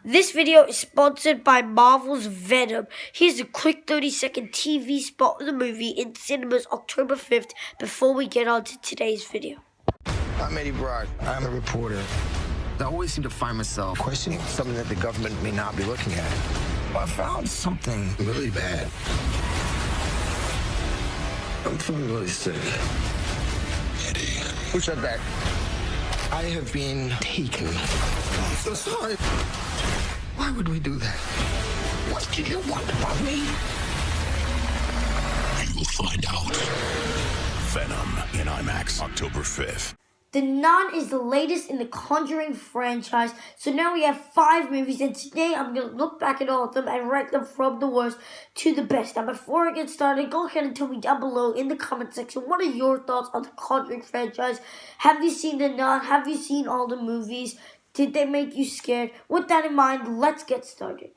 This video is sponsored by Marvel's Venom. Here's a quick 30-second TV spot of the movie in cinemas October 5th before we get on to today's video. I'm Eddie Brock. I'm a reporter. I always seem to find myself Questioning something that the government may not be looking at. I found something really bad. I'm feeling really sick. Eddie. Who said that? I have been taken. I'm so sorry. Why would we do that? What do you want about me? You will find out. Venom in IMAX October 5th. The Nun is the latest in the Conjuring franchise, so now we have 5 movies, and today I'm going to look back at all of them and rank them from the worst to the best. Now before I get started, go ahead and tell me down below in the comment section, what are your thoughts on the Conjuring franchise? Have you seen The Nun? Have you seen all the movies? Did they make you scared? With that in mind, let's get started.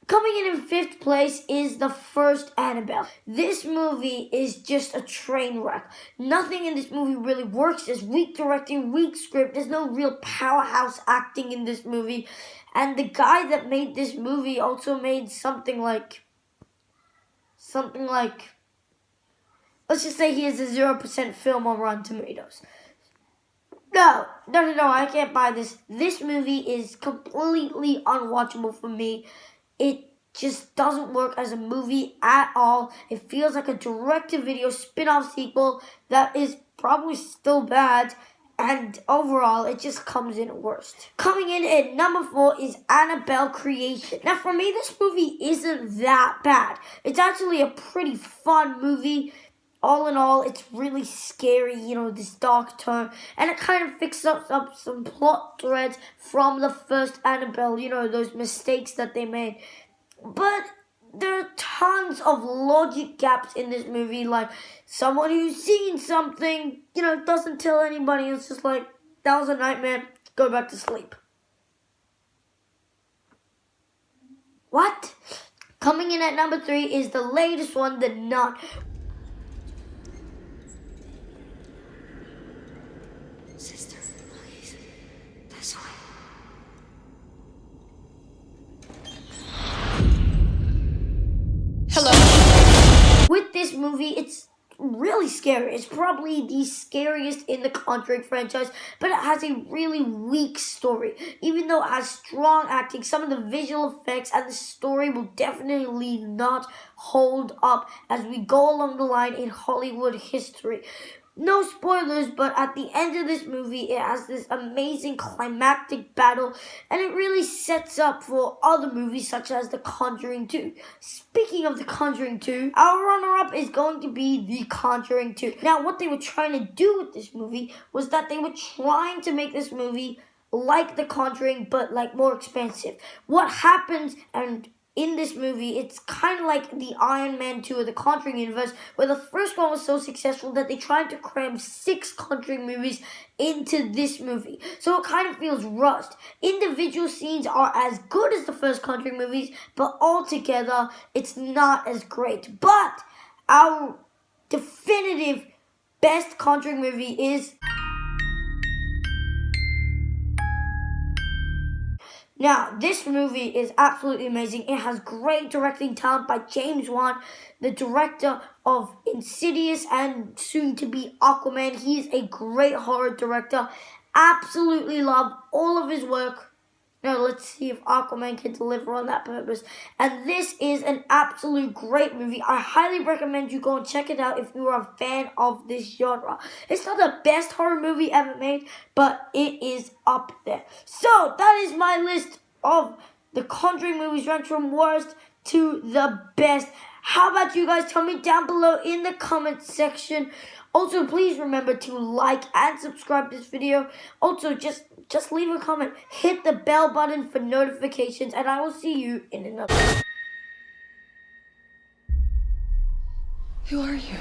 Coming in 5th place is the first Annabelle. This movie is just a train wreck. Nothing in this movie really works. There's weak directing, weak script. There's no real powerhouse acting in this movie. And the guy that made this movie also made something like, let's just say he has a 0% film on Rotten Tomatoes. No, I can't buy this. This movie is completely unwatchable for me. It just doesn't work as a movie at all. It feels like a direct-to-video spin-off sequel that is probably still bad, and overall, it just comes in worst. Coming in at number 4 is Annabelle Creation. Now, for me, this movie isn't that bad. It's actually a pretty fun movie. All in all, it's really scary, this dark tone. And it kind of fixes up some plot threads from the first Annabelle, those mistakes that they made. But there are tons of logic gaps in this movie, like someone who's seen something, doesn't tell anybody. It's just like, that was a nightmare, go back to sleep. What? Coming in at number 3 is the latest one, The Nun. Sister, please, this way. Hello. With this movie, it's really scary. It's probably the scariest in the Conjuring franchise, but it has a really weak story. Even though it has strong acting, some of the visual effects and the story will definitely not hold up as we go along the line in Hollywood history. No spoilers, but at the end of this movie, it has this amazing climactic battle, and it really sets up for other movies such as The Conjuring 2. Speaking of The Conjuring 2, our runner-up is going to be The Conjuring 2. Now, what they were trying to do with this movie was that they were trying to make this movie like The Conjuring, but more expensive. What happens, and in this movie, it's kind of like the Iron Man 2 of the Conjuring universe, where the first one was so successful that they tried to cram 6 Conjuring movies into this movie. So it kind of feels rushed. Individual scenes are as good as the first Conjuring movies, but altogether, it's not as great. But our definitive best Conjuring movie is... Now, this movie is absolutely amazing. It has great directing talent by James Wan, the director of Insidious and soon to be Aquaman. He is a great horror director. Absolutely love all of his work. Now, let's see if Aquaman can deliver on that purpose. And this is an absolute great movie. I highly recommend you go and check it out if you are a fan of this genre. It's not the best horror movie ever made, but it is up there. So, that is my list of the Conjuring movies ranked from worst to the best. How about you guys? Tell me down below in the comment section. Also, please remember to like and subscribe to this video. Also, just leave a comment. Hit the bell button for notifications, and I will see you in another. Who are you?